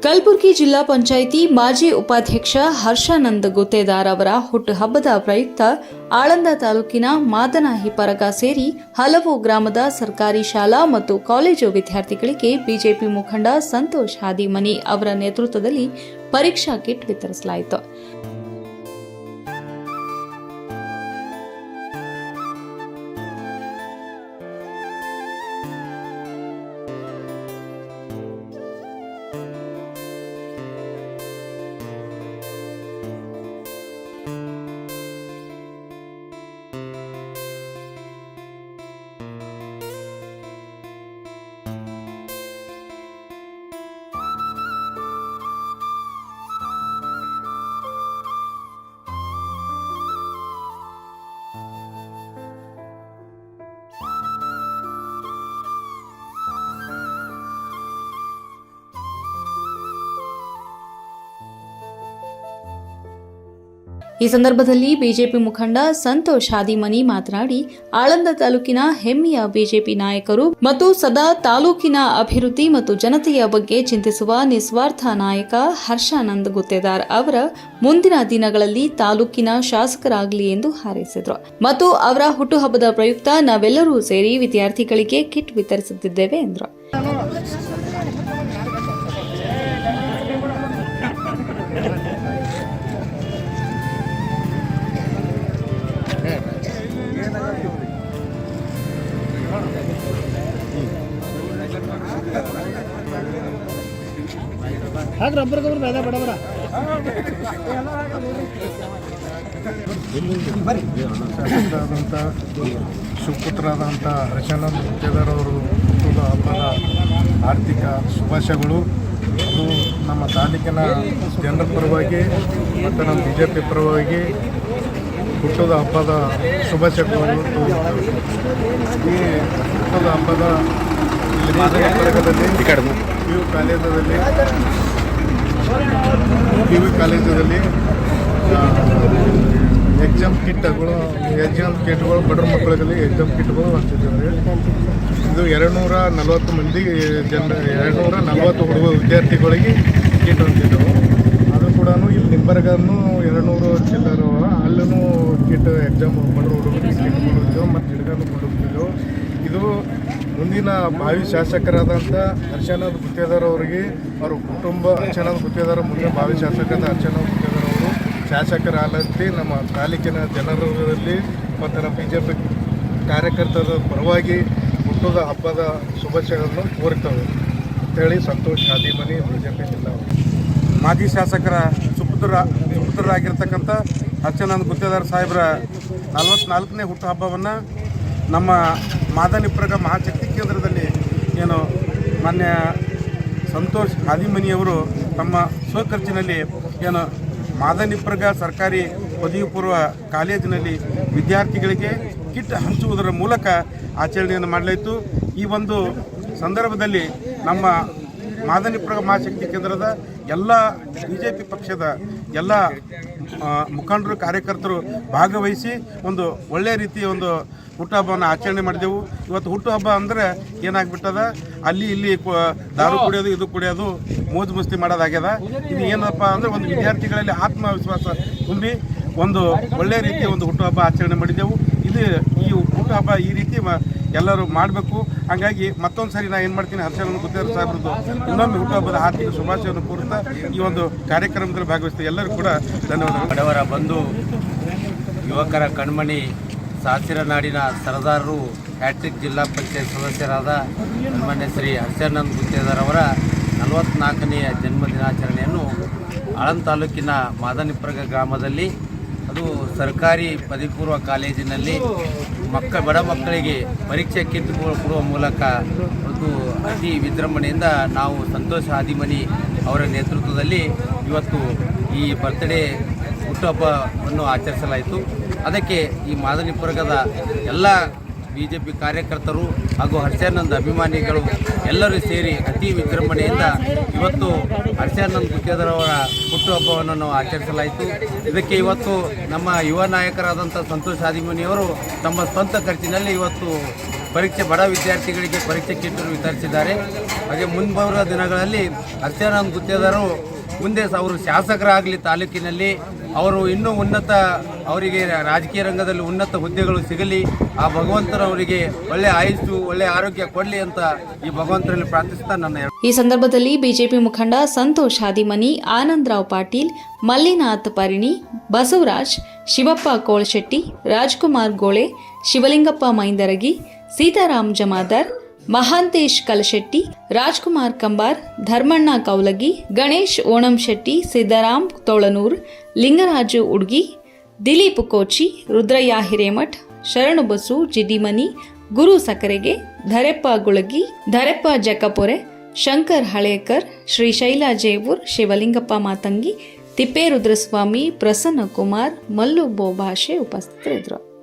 ಕಲಬುರಗಿ ಜಿಲ್ಲಾ ಪಂಚಾಯಿತಿ ಮಾಜಿ ಉಪಾಧ್ಯಕ್ಷ ಹರ್ಷಾನಂದ್ ಗುತ್ತೇದಾರ್ ಅವರ ಹುಟ್ಟುಹಬ್ಬದ ಪ್ರಯುಕ್ತ ಆಳಂದ ತಾಲೂಕಿನ ಮಾದನಹಿಪ್ಪರಗ ಸೇರಿ ಹಲವು ಗ್ರಾಮದ ಸರ್ಕಾರಿ ಶಾಲಾ ಮತ್ತು ಕಾಲೇಜು ವಿದ್ಯಾರ್ಥಿಗಳಿಗೆ ಬಿಜೆಪಿ ಮುಖಂಡ ಸಂತೋಷ್ ಹಾದಿಮನಿ ಅವರ ನೇತೃತ್ವದಲ್ಲಿ ಪರೀಕ್ಷಾ ಕಿಟ್ ವಿತರಿಸಲಾಯಿತು. ಈ ಸಂದರ್ಭದಲ್ಲಿ ಬಿಜೆಪಿ ಮುಖಂಡ ಸಂತೋಷ್ ಹಾದಿಮನಿ ಮಾತನಾಡಿ, ಆಳಂದ ತಾಲೂಕಿನ ಹೆಮ್ಮೆಯ ಬಿಜೆಪಿ ನಾಯಕರು ಮತ್ತು ಸದಾ ತಾಲೂಕಿನ ಅಭಿವೃದ್ಧಿ ಮತ್ತು ಜನತೆಯ ಬಗ್ಗೆ ಚಿಂತಿಸುವ ನಿಸ್ವಾರ್ಥ ನಾಯಕ ಹರ್ಷಾನಂದ್ ಗುತ್ತೇದಾರ್ ಅವರ ಮುಂದಿನ ದಿನಗಳಲ್ಲಿ ತಾಲೂಕಿನ ಶಾಸಕರಾಗಲಿ ಎಂದು ಹಾರೈಸಿದರು. ಮತ್ತು ಅವರ ಹುಟ್ಟುಹಬ್ಬದ ಪ್ರಯುಕ್ತ ನಾವೆಲ್ಲರೂ ಸೇರಿ ವಿದ್ಯಾರ್ಥಿಗಳಿಗೆ ಕಿಟ್ ವಿತರಿಸುತ್ತಿದ್ದೇವೆ ಎಂದರು. ಸುಪುತ್ರರಾದಂಥ ಹರ್ಷಾನಂದ್ ಗುತ್ತೇದಾರ್ ಅವರು ಹುಟ್ಟುವ ಹಬ್ಬದ ಆರ್ಥಿಕ ಶುಭಾಶಯಗಳು. ಅದು ನಮ್ಮ ತಾಲೂಕಿನ ಜನರ ಪರವಾಗಿ ಮತ್ತು ನಮ್ಮ ಬಿಜೆಪಿ ಪರವಾಗಿ ಹುಟ್ಟುವ ಹಬ್ಬದ ಶುಭಾಶಯಗಳು. ಈ ಹುಟ್ಟುವ ಹಬ್ಬದ ಪಿ ಯು ಕಾಲೇಜಲ್ಲಿ ಎಕ್ಸಾಮ್ ಕಿಟ್ಗಳು ಬಡವ್ರ ಮಕ್ಕಳಿಗೆ ಎಕ್ಸಾಮ್ ಕಿಟ್ಗಳು ಹಂಚಿದ್ದೇವೆ. ಇದು 240 ಮಂದಿ 240 ಹುಡುಗ ವಿದ್ಯಾರ್ಥಿಗಳಿಗೆ ಕಿಟ್ ಹಂಚಿದ್ದೆವು. ಅದು ಕೂಡ ಇಲ್ಲಿ ನಿಂಬರ್ಗನ್ನು 200 ಚಿಲ್ಲರು ಅಲ್ಲೂ ಕಿಟ್ ಎಕ್ಸಾಮ್ ಬಡವ್ರ ಹುಡುಗರಿಗೆ ಕಿಟ್ ಕೊಡುತ್ತಿದ್ದೆವು ಮತ್ತು ಹಿಡ್ಗನ್ನು ಕೊಡುತ್ತಿದ್ದೆವು. ಇದು ಮುಂದಿನ ಭಾವಿ ಶಾಸಕರಾದಂಥ ಹರ್ಷಾನಂದ್ ಗುತ್ತೇದಾರ್ ಅವರಿಗೆ ಅವ್ರ ಕುಟುಂಬ ಹರ್ಷಾನಂದ್ ಗುತ್ತೇದಾರ್ ಮುಂದಿನ ಭಾವಿ ಶಾಸಕರಾದ ಹರ್ಷಾನಂದ್ ಗುತ್ತೇದಾರ್ ಅವರು ಶಾಸಕರಾಲತ್ತಿ ನಮ್ಮ ತಾಲೂಕಿನ ಜನರಲ್ಲಿ ಮತ್ತು ನಮ್ಮ ಬಿಜೆಪಿ ಕಾರ್ಯಕರ್ತರ ಪರವಾಗಿ ಹುಟ್ಟುವ ಹಬ್ಬದ ಶುಭಾಶಯಗಳನ್ನು ಕೋರುತ್ತವೆ ಅಂತೇಳಿ ಸಂತೋಷ್ ಹಾದಿಮನಿ ಬಿಜೆಪಿ ಜಿಲ್ಲಾ ಮಾಜಿ ಶಾಸಕರ ಸುಪುತ್ರರಾಗಿರ್ತಕ್ಕಂಥ ಹರ್ಷಾನಂದ್ ಗುತ್ತೇದಾರ್ ಸಾಹೇಬರ 44ನೇ ಹುಟ್ಟುಹಬ್ಬವನ್ನು ನಮ್ಮ ಮಾದನಹಿಪ್ಪರಗ ಮಹಾಶಕ್ತಿ ಕೇಂದ್ರದಲ್ಲಿ ಏನು ಮಾನ್ಯ ಸಂತೋಷ್ ಹಾದಿಮನಿಯವರು ತಮ್ಮ ಸ್ವಖರ್ಚಿನಲ್ಲಿ ಏನು ಮಾದನಹಿಪ್ಪರಗ ಸರ್ಕಾರಿ ಪದವಿ ಪೂರ್ವ ಕಾಲೇಜಿನಲ್ಲಿ ವಿದ್ಯಾರ್ಥಿಗಳಿಗೆ ಕಿಟ್ ಹಂಚುವುದರ ಮೂಲಕ ಆಚರಣೆಯನ್ನು ಮಾಡಲಾಯಿತು. ಈ ಒಂದು ಸಂದರ್ಭದಲ್ಲಿ ನಮ್ಮ ಮಾದನಹಿಪ್ಪರಗ ಮಹಾಶಕ್ತಿ ಕೇಂದ್ರದ ಎಲ್ಲ ಬಿಜೆಪಿ ಪಕ್ಷದ ಎಲ್ಲ ಮುಖಂಡರು ಕಾರ್ಯಕರ್ತರು ಭಾಗವಹಿಸಿ ಒಂದು ಒಳ್ಳೆಯ ರೀತಿಯ ಒಂದು ಹುಟ್ಟುಹಬ್ಬವನ್ನು ಆಚರಣೆ ಮಾಡಿದೆವು. ಇವತ್ತು ಹುಟ್ಟುಹಬ್ಬ ಅಂದರೆ ಏನಾಗ್ಬಿಟ್ಟದ, ಅಲ್ಲಿ ಇಲ್ಲಿ ದಾರು ಕುಡಿಯೋದು ಇದು ಕುಡಿಯೋದು ಮೋಜು ಮಸ್ತಿ ಮಾಡೋದಾಗ್ಯದ. ಇದು ಏನಪ್ಪ ಅಂದರೆ ಒಂದು ವಿದ್ಯಾರ್ಥಿಗಳಲ್ಲಿ ಆತ್ಮವಿಶ್ವಾಸ ತುಂಬಿ ಒಂದು ಒಳ್ಳೆಯ ರೀತಿಯ ಒಂದು ಹುಟ್ಟುಹಬ್ಬ ಆಚರಣೆ ಮಾಡಿದೆವು. ಈ ಹುಟ್ಟುಹಬ್ಬ ಈ ರೀತಿ ಎಲ್ಲರೂ ಮಾಡಬೇಕು. ಹಾಗಾಗಿ ಮತ್ತೊಂದು ಸರಿ ನಾನು ಏನು ಮಾಡ್ತೀನಿ, ಹರ್ಷಾನಂದ್ ಗುತ್ತೇದಾರ್ ಸಾಹೇಬ್ರದ್ದು ಇನ್ನೊಮ್ಮೆ ಹುಟ್ಟುಹಬ್ಬದ ಆರ್ಥಿಕ ಶುಭಾಶಯವನ್ನು ಕೋರುತ್ತಾ ಈ ಒಂದು ಕಾರ್ಯಕ್ರಮದಲ್ಲಿ ಭಾಗವಹಿಸ್ತೀವಿ. ಎಲ್ಲರೂ ಕೂಡ ಧನ್ಯವಾದಗಳು. ಬಡವರ ಬಂಧು ಯುವಕರ ಕಣ್ಮಣಿ ಸಾಸಿರ ನಾಡಿನ ಸರದಾರರು ಹ್ಯಾಟ್ರಿಕ್ ಜಿಲ್ಲಾ ಪಂಚಾಯತ್ ಸದಸ್ಯರಾದ ಸನ್ಮಾನ್ಯ ಶ್ರೀ ಹರ್ಷಾನಂದ್ ಗುತ್ತೇದಾರ್ ಅವರ 44ನೆಯ ಜನ್ಮದಿನಾಚರಣೆಯನ್ನು ಆಳಂದ ತಾಲೂಕಿನ ಮಾದನಹಿಪ್ಪರಗ ಗ್ರಾಮದಲ್ಲಿ, ಅದು ಸರ್ಕಾರಿ ಪದವಿ ಪೂರ್ವ ಕಾಲೇಜಿನಲ್ಲಿ ಬಡ ಮಕ್ಕಳಿಗೆ ಪರೀಕ್ಷೆ ಕಿಟ್ ಕೊಡುವ ಮೂಲಕ ಒಂದು ಅತಿ ವಿಜೃಂಭಣೆಯಿಂದ ನಾವು ಸಂತೋಷ್ ಹಾದಿಮನಿ ಅವರ ನೇತೃತ್ವದಲ್ಲಿ ಇವತ್ತು ಈ ಬರ್ತ್ಡೇ ಹುಟ್ಟುಹಬ್ಬವನ್ನು ಆಚರಿಸಲಾಯಿತು. ಅದಕ್ಕೆ ಈ ಮಾದನಹಿಪ್ಪರಗದ ಎಲ್ಲ ಬಿಜೆಪಿ ಕಾರ್ಯಕರ್ತರು ಹಾಗೂ ಹರ್ಷಾನಂದ್ ಅಭಿಮಾನಿಗಳು ಎಲ್ಲರೂ ಸೇರಿ ಅತಿ ವಿಜೃಂಭಣೆಯಿಂದ ಇವತ್ತು ಹರ್ಷಾನಂದ್ ಗುತ್ತೇದಾರ್ ಅವರ ಹುಟ್ಟುಹಬ್ಬವನ್ನು ನಾವು ಆಚರಿಸಲಾಯಿತು. ಇದಕ್ಕೆ ಇವತ್ತು ನಮ್ಮ ಯುವ ನಾಯಕರಾದಂಥ ಸಂತೋಷ್ ಹಾದಿಮನಿಯವರು ತಮ್ಮ ಸ್ವಂತ ಖರ್ಚಿನಲ್ಲಿ ಇವತ್ತು ಬಡ ವಿದ್ಯಾರ್ಥಿಗಳಿಗೆ ಪರೀಕ್ಷೆ ಕಿಟ್ಟನ್ನು ವಿತರಿಸಿದ್ದಾರೆ. ಹಾಗೆ ಮುಂಬರುವ ದಿನಗಳಲ್ಲಿ ಹರ್ಷಾನಂದ್ ಗುತ್ತೇದಾರರು ಮುಂದೆ ಅವರು ಶಾಸಕರಾಗಲಿ ತಾಲೂಕಿನಲ್ಲಿ ಅವರು ಇನ್ನೂ ಅವರಿಗೆ ರಾಜಕೀಯ ರಂಗದಲ್ಲಿ ಉನ್ನತ ಹುದ್ದೆಗಳು ಸಿಗಲಿ, ಆ ಭಗವಂತನ ಅವರಿಗೆ ಒಳ್ಳೆ ಆಯುಷ್ಯು ಒಳ್ಳೆ ಆರೋಗ್ಯ ಕೊಡಲಿ ಅಂತ ಈ ಭಗವಂತನಲ್ಲಿ ಪ್ರಾರ್ಥಿಸ್ತಾ ನನ್ನ ಈ ಸಂದರ್ಭದಲ್ಲಿ ಬಿಜೆಪಿ ಮುಖಂಡ ಸಂತೋಷ್ ಹಾದಿಮನಿ, ಆನಂದರಾವ್ ಪಾಟೀಲ್, ಮಲ್ಲಿನಾಥ್ ಪರಿಣಿ, ಬಸವರಾಜ್, ಶಿವಪ್ಪ ಕೋಳಶೆಟ್ಟಿ, ರಾಜ್ಕುಮಾರ್ ಗೋಳೆ, ಶಿವಲಿಂಗಪ್ಪ ಮೈಂದರಗಿ, ಸೀತಾರಾಮ್ ಜಮಾದಾರ್, ಮಹಾಂತೇಶ್ ಕಲಶೆಟ್ಟಿ, ರಾಜ್ಕುಮಾರ್ ಕಂಬಾರ್, ಧರ್ಮಣ್ಣ ಕೌಲಗಿ, ಗಣೇಶ್ ಓಣಂಶೆಟ್ಟಿ, ಸಿದ್ದರಾಮ್ ತೋಳನೂರ್, ಲಿಂಗರಾಜು ಉಡ್ಗಿ, ದಿಲೀಪ್ ಕೋಚಿ, ರುದ್ರಯ್ಯ ಹಿರೇಮಠ್, ಶರಣು ಬಸು ಜಿಡಿಮನಿ, ಗುರು ಸಕರೆಗೆ, ಧರೆಪ್ಪ ಗುಳಗಿ, ಧರೆಪ್ಪ ಜಕ್ಕಪೊರೆ, ಶಂಕರ್ ಹಳೇಕರ್, ಶ್ರೀಶೈಲ ಜೇವೂರ್, ಶಿವಲಿಂಗಪ್ಪ ಮಾತಂಗಿ, ತಿಪ್ಪೇರುದ್ರಸ್ವಾಮಿ, ಪ್ರಸನ್ನ ಕುಮಾರ್, ಮಲ್ಲು ಬೋಭಾಷೆ ಉಪಸ್ಥಿತರಿದ್ದರು.